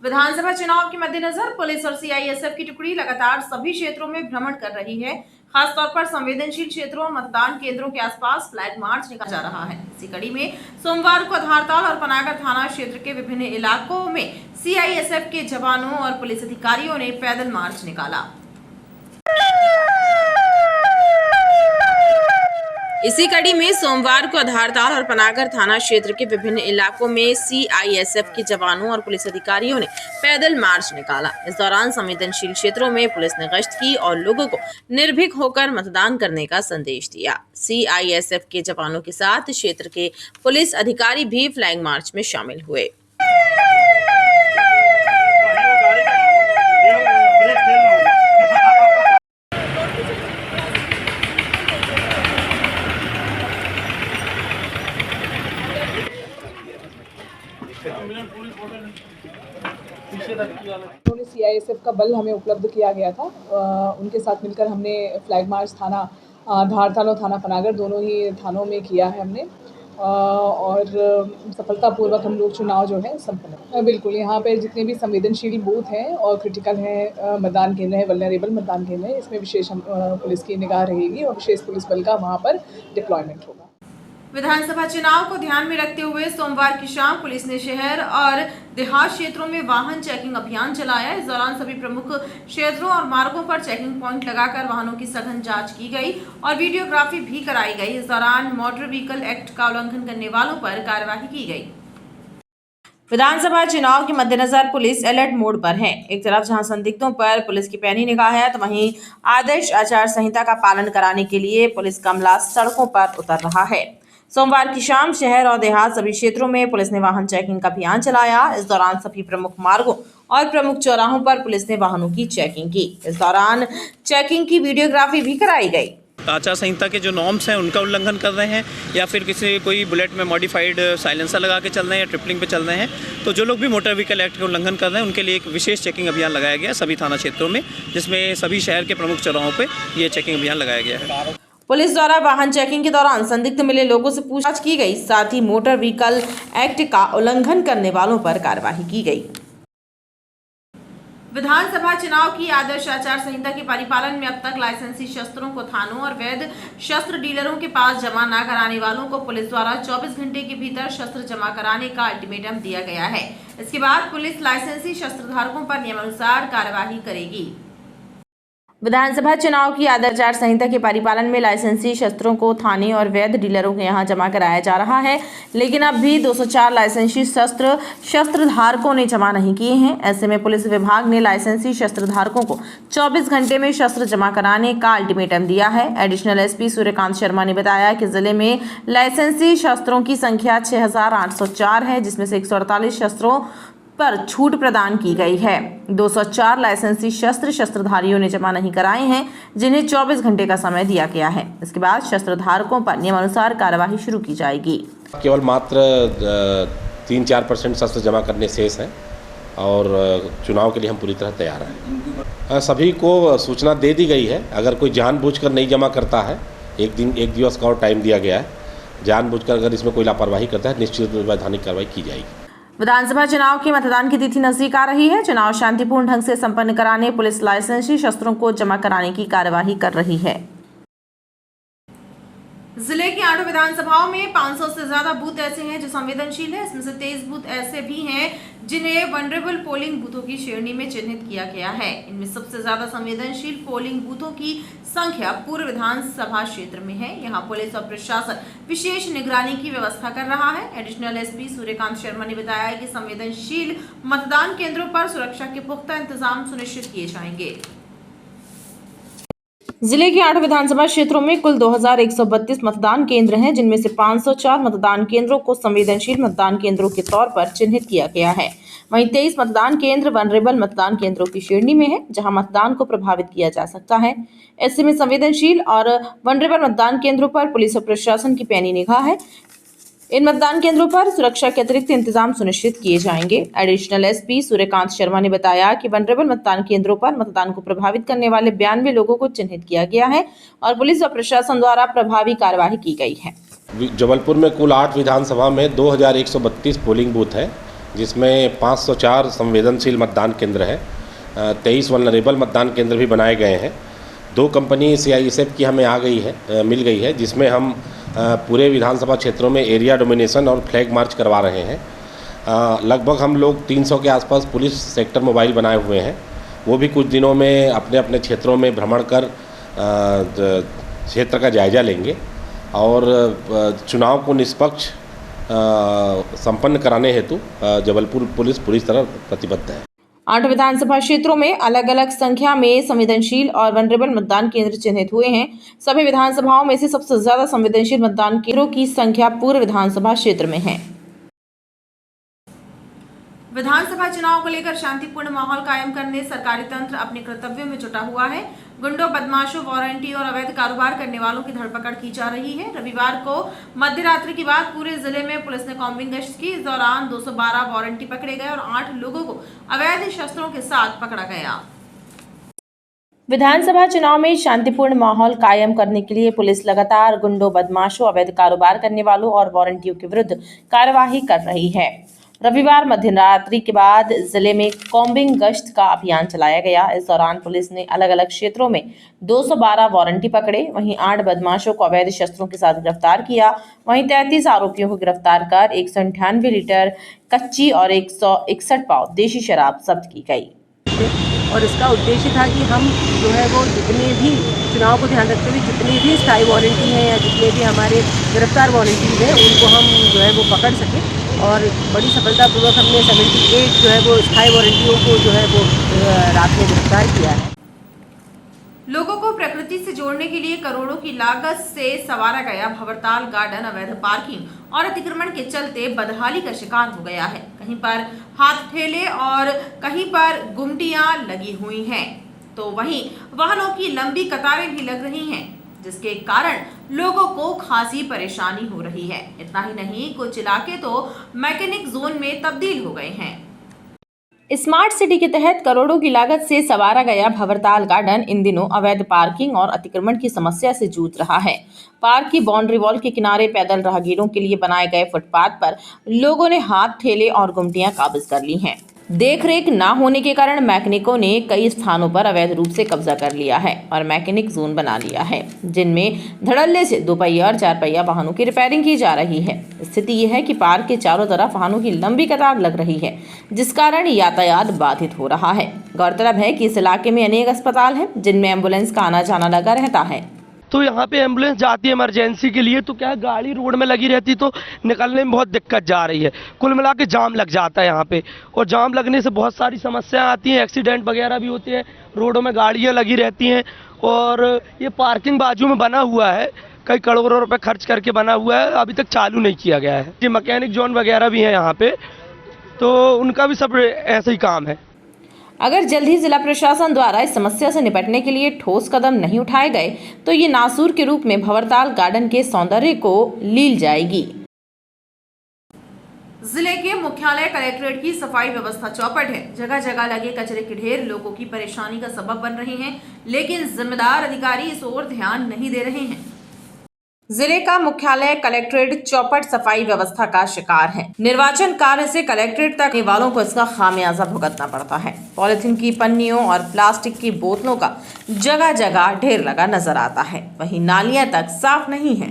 विधानसभा चुनाव के मद्देनजर पुलिस और सीआईएसएफ की टुकड़ी लगातार सभी क्षेत्रों में भ्रमण कर रही है। खासतौर पर संवेदनशील क्षेत्रों और मतदान केंद्रों के आसपास फ्लैग मार्च निकाला जा रहा है। इसी कड़ी में सोमवार को धारताल और पनागर थाना क्षेत्र के विभिन्न इलाकों में सीआईएसएफ के जवानों और पुलिस अधिकारियों ने पैदल मार्च निकाला। इसी कड़ी में सोमवार को धारताल और पनागर थाना क्षेत्र के विभिन्न इलाकों में सीआईएसएफ के जवानों और पुलिस अधिकारियों ने पैदल मार्च निकाला। इस दौरान संवेदनशील क्षेत्रों में पुलिस ने गश्त की और लोगों को निर्भीक होकर मतदान करने का संदेश दिया। सीआईएसएफ के जवानों के साथ क्षेत्र के पुलिस अधिकारी भी फ्लैग मार्च में शामिल हुए। उन्होंने सीआईएसएफ का बल हमें उपलब्ध किया गया था। उनके साथ मिलकर हमने फ्लैग मार्च थाना धारताल और थाना पनागर दोनों ही थानों में किया है हमने और सफलतापूर्वक हम लोग चुनाव जो है संपन्न। बिल्कुल, यहाँ पे जितने भी संवेदनशील बूथ हैं और क्रिटिकल हैं मतदान केंद्र हैं, वल्नरेबल मतदान केंद्र हैं, इसमें विशेष पुलिस की निगाह रहेगी और विशेष पुलिस बल का वहाँ पर डिप्लॉयमेंट होगा। विधानसभा चुनाव को ध्यान में रखते हुए सोमवार की शाम पुलिस ने शहर और देहात क्षेत्रों में वाहन चेकिंग अभियान चलाया। इस दौरान सभी प्रमुख क्षेत्रों और मार्गों पर चेकिंग पॉइंट लगाकर वाहनों की सघन जांच की गई और वीडियोग्राफी भी कराई गई। इस दौरान मोटर व्हीकल एक्ट का उल्लंघन करने वालों पर कार्यवाही की गई। विधानसभा चुनाव के मद्देनजर पुलिस अलर्ट मोड पर है। एक तरफ जहां संदिग्धों पर पुलिस की पैनी निगाह है, तो वहीं आदर्श आचार संहिता का पालन कराने के लिए पुलिस का अमला सड़कों पर उतर रहा है। सोमवार की शाम शहर और देहात सभी क्षेत्रों में पुलिस ने वाहन चेकिंग का अभियान चलाया। इस दौरान सभी प्रमुख मार्गों और प्रमुख चौराहों पर पुलिस ने वाहनों की चेकिंग की। इस दौरान चेकिंग की वीडियोग्राफी भी कराई गई। आचार संहिता के जो नॉर्म्स हैं उनका उल्लंघन कर रहे हैं या फिर कोई बुलेट में मॉडिफाइड साइलेंसर लगा के चल रहे हैं या ट्रिपलिंग पे चल रहे हैं, तो जो लोग भी मोटर व्हीकल एक्ट का उल्लंघन कर रहे हैं उनके लिए एक विशेष चेकिंग अभियान लगाया गया सभी थाना क्षेत्रों में, जिसमें सभी शहर के प्रमुख चौराहों पे ये चेकिंग अभियान लगाया गया है। पुलिस द्वारा वाहन चेकिंग के दौरान संदिग्ध मिले लोगों से पूछताछ की गई। साथ ही मोटर व्हीकल एक्ट का उल्लंघन करने वालों पर कार्रवाई की गई। विधानसभा चुनाव की आदर्श आचार संहिता के परिपालन में अब तक लाइसेंसी शस्त्रों को थानों और वैध शस्त्र डीलरों के पास जमा न कराने वालों को पुलिस द्वारा 24 घंटे के भीतर शस्त्र जमा कराने का अल्टीमेटम दिया गया है। इसके बाद पुलिस लाइसेंसी शस्त्र धारकों पर नियमानुसार कार्यवाही करेगी। विधानसभा चुनाव की आदर्श आचार संहिता के परिपालन में लाइसेंसी शस्त्रों को थाने और वैध डीलरों के यहां जमा कराया जा रहा है, लेकिन अब भी 204 लाइसेंसी शस्त्र धारकों ने जमा नहीं किए हैं। ऐसे में पुलिस विभाग ने लाइसेंसी शस्त्र धारकों को 24 घंटे में शस्त्र जमा कराने का अल्टीमेटम दिया है। एडिशनल एसपी सूर्यकांत शर्मा ने बताया कि जिले में लाइसेंसी शस्त्रों की संख्या 6804 है, जिसमें से 148 शस्त्रों पर छूट प्रदान की गई है। 204 लाइसेंसी शस्त्रधारियों ने जमा नहीं कराए हैं, जिन्हें 24 घंटे का समय दिया गया है। इसके बाद शस्त्रधारकों पर नियमानुसार कार्यवाही शुरू की जाएगी। केवल मात्र 3-4% शस्त्र जमा करने शेष हैं और चुनाव के लिए हम पूरी तरह तैयार हैं। सभी को सूचना दे दी गई है। अगर कोई जानबूझकर नहीं जमा करता है, एक दिवस का और टाइम दिया गया है, जानबूझकर अगर इसमें कोई लापरवाही करता है, निश्चित वैधानिक कार्रवाई की जाएगी। विधानसभा चुनाव के मतदान की तिथि नजदीक आ रही है। चुनाव शांतिपूर्ण ढंग से संपन्न कराने पुलिस लाइसेंसी शस्त्रों को जमा कराने की कार्यवाही कर रही है। जिले की 8 विधानसभाओं में 500 से ज्यादा बूथ ऐसे हैं जो संवेदनशील है। इसमें से 23 बूथ ऐसे भी हैं जिन्हें वनरेबल पोलिंग बूथों की श्रेणी में चिन्हित किया गया है। इनमें सबसे ज्यादा संवेदनशील पोलिंग बूथों की संख्या पूर्व विधानसभा क्षेत्र में है। यहाँ पुलिस और प्रशासन विशेष निगरानी की व्यवस्था कर रहा है। एडिशनल एसपी सूर्यकांत शर्मा ने बताया कि संवेदनशील मतदान केंद्रों पर सुरक्षा के पुख्ता इंतजाम सुनिश्चित किए जाएंगे। जिले के 8 विधानसभा क्षेत्रों में कुल 2132 मतदान केंद्र हैं, जिनमें से 504 मतदान केंद्रों को संवेदनशील मतदान केंद्रों के तौर पर चिन्हित किया गया है। वहीं 23 मतदान केंद्र वनरेबल मतदान केंद्रों की श्रेणी में है, जहां मतदान को प्रभावित किया जा सकता है। ऐसे में संवेदनशील और वनरेबल मतदान केंद्रों पर पुलिस और प्रशासन की पैनी निगाह है। इन मतदान केंद्रों पर सुरक्षा के अतिरिक्त इंतजाम सुनिश्चित किए जाएंगे। एडिशनल एसपी सूर्यकांत शर्मा ने बताया कि वनरेबल मतदान केंद्रों पर मतदान को प्रभावित करने वाले 92 लोगों को चिन्हित किया गया है और पुलिस और प्रशासन द्वारा प्रभावी कार्यवाही की गई है। जबलपुर में कुल 8 विधानसभा में 2132 पोलिंग बूथ है, जिसमें 504 संवेदनशील मतदान केंद्र है, 23 वल्नरेबल मतदान केंद्र भी बनाए गए हैं। 2 कंपनी CISF की हमें मिल गई है, जिसमें हम पूरे विधानसभा क्षेत्रों में एरिया डोमिनेशन और फ्लैग मार्च करवा रहे हैं। लगभग हम लोग 300 के आसपास पुलिस सेक्टर मोबाइल बनाए हुए हैं। वो भी कुछ दिनों में अपने अपने क्षेत्रों में भ्रमण कर क्षेत्र का जायजा लेंगे और चुनाव को निष्पक्ष संपन्न कराने हेतु जबलपुर पुलिस पूरी तरह प्रतिबद्ध है। 8 विधानसभा क्षेत्रों में अलग अलग संख्या में संवेदनशील और वनरेबल मतदान केंद्र चिन्हित हुए हैं। सभी विधानसभाओं में से सबसे ज्यादा संवेदनशील मतदान केंद्रों की संख्या पूर्व विधानसभा क्षेत्र में है। विधानसभा चुनाव को लेकर शांतिपूर्ण माहौल कायम करने सरकारी तंत्र अपने कर्तव्यों में जुटा हुआ है। गुंडों, बदमाशों, वारंटी और अवैध कारोबार करने वालों की धरपकड़ की जा रही है। रविवार को मध्यरात्रि के बाद पूरे जिले में पुलिस ने कॉम्बिंग गश्त की। इस दौरान 212 वारंटी पकड़े गए और 8 लोगों को अवैध शस्त्रों के साथ पकड़ा गया। विधानसभा चुनाव में शांतिपूर्ण माहौल कायम करने के लिए पुलिस लगातार गुंडों, बदमाशों, अवैध कारोबार करने वालों और वारंटियों के विरुद्ध कार्यवाही कर रही है। रविवार मध्यरात्रि के बाद जिले में कॉम्बिंग गश्त का अभियान चलाया गया। इस दौरान पुलिस ने अलग अलग क्षेत्रों में 212 वारंटी पकड़े, वहीं 8 बदमाशों को अवैध शस्त्रों के साथ गिरफ्तार किया। वहीं 33 आरोपियों को गिरफ्तार कर 198 लीटर कच्ची और 161 पाव देशी शराब जब्त की गई। और इसका उद्देश्य था कि हम जो है वो जितने भी चुनाव को ध्यान रखते हुए जितने भी स्थायी वारंटी हैं या जितने भी हमारे गिरफ्तार वारंटीज हैं उनको हम जो है वो पकड़ सकें। और बड़ी सफलतापूर्वक हमने 78 जो है वो स्थायी वारंटियों को जो है वो रात में गिरफ्तार किया है। लोगों को प्रकृति से जोड़ने के लिए करोड़ों की लागत से संवारा गया भंवरताल गार्डन अवैध पार्किंग और अतिक्रमण के चलते बदहाली का शिकार हो गया है। कहीं पर हाथ ठेले और कहीं पर गुमटियां लगी हुई हैं, तो वहीं वाहनों की लंबी कतारें भी लग रही हैं, जिसके कारण लोगों को खासी परेशानी हो रही है। इतना ही नहीं, कुछ इलाके तो मैकेनिक जोन में तब्दील हो गए हैं। स्मार्ट सिटी के तहत करोड़ों की लागत से संवारा गया भंवरताल गार्डन इन दिनों अवैध पार्किंग और अतिक्रमण की समस्या से जूझ रहा है। पार्क की बाउंड्री वॉल के किनारे पैदल राहगीरों के लिए बनाए गए फुटपाथ पर लोगों ने हाथ ठेले और गुमटियां काबिज कर ली हैं। देखरेख न होने के कारण मैकेनिकों ने कई स्थानों पर अवैध रूप से कब्जा कर लिया है और मैकेनिक जोन बना लिया है, जिनमें धड़ल्ले से 2 पहिया और 4 पहिया वाहनों की रिपेयरिंग की जा रही है। स्थिति यह है कि पार्क के चारों तरफ वाहनों की लंबी कतार लग रही है, जिस कारण यातायात बाधित हो रहा है। गौरतलब है कि इस इलाके में अनेक अस्पताल हैं, जिनमें एम्बुलेंस का आना जाना लगा रहता है। तो यहाँ पे एम्बुलेंस जाती है इमरजेंसी के लिए, तो क्या है गाड़ी रोड में लगी रहती तो निकलने में बहुत दिक्कत जा रही है। कुल मिला के जाम लग जाता है यहाँ पे, और जाम लगने से बहुत सारी समस्याएं आती हैं, एक्सीडेंट वगैरह भी होते हैं, रोडों में गाड़ियाँ लगी रहती हैं। और ये पार्किंग बाजू में बना हुआ है, कई करोड़ों रुपए खर्च करके बना हुआ है, अभी तक चालू नहीं किया गया है। ये मैकेनिक जोन वगैरह भी है यहाँ पे, तो उनका भी सब ऐसा ही काम है। अगर जल्द ही जिला प्रशासन द्वारा इस समस्या से निपटने के लिए ठोस कदम नहीं उठाए गए तो ये नासूर के रूप में भंवरताल गार्डन के सौंदर्य को लील जाएगी। जिले के मुख्यालय कलेक्ट्रेट की सफाई व्यवस्था चौपट है। जगह जगह लगे कचरे के ढेर लोगों की परेशानी का सबब बन रहे हैं, लेकिन जिम्मेदार अधिकारी इस ओर ध्यान नहीं दे रहे हैं। जिले का मुख्यालय कलेक्ट्रेट चौपट सफाई व्यवस्था का शिकार है। निर्वाचन कार्य से कलेक्ट्रेट तक आने वालों को इसका खामियाजा भुगतना पड़ता है। पॉलिथीन की पन्नियों और प्लास्टिक की बोतलों का जगह जगह ढेर लगा नजर आता है, वहीं नालियां तक साफ नहीं है।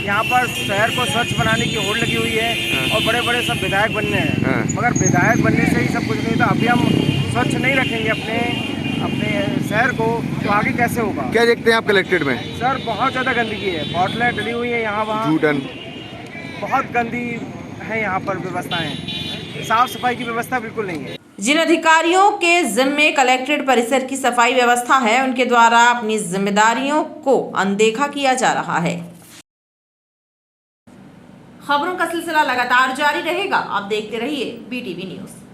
यहाँ पर शहर को स्वच्छ बनाने की होड़ लगी हुई है और बड़े बड़े सब विधायक बनने हैं, मगर विधायक बनने से ही सब कुछ नहीं। तो अभी हम स्वच्छ नहीं रखेंगे अपने शहर को, तो आगे कैसे होगा? क्या देखते हैं आप कलेक्ट्रेट में? सर बहुत ज़्यादा गंदगी है, बोतलें डली हुई है यहाँ वहाँ, जूठन बहुत गंदी है यहाँ पर व्यवस्थाएं, साफ सफाई की व्यवस्था बिल्कुल नहीं है। जिन अधिकारियों के जिम्मे कलेक्ट्रेट परिसर की सफाई व्यवस्था है, उनके द्वारा अपनी जिम्मेदारियों को अनदेखा किया जा रहा है। खबरों का सिलसिला लगातार जारी रहेगा, आप देखते रहिए BTV न्यूज़।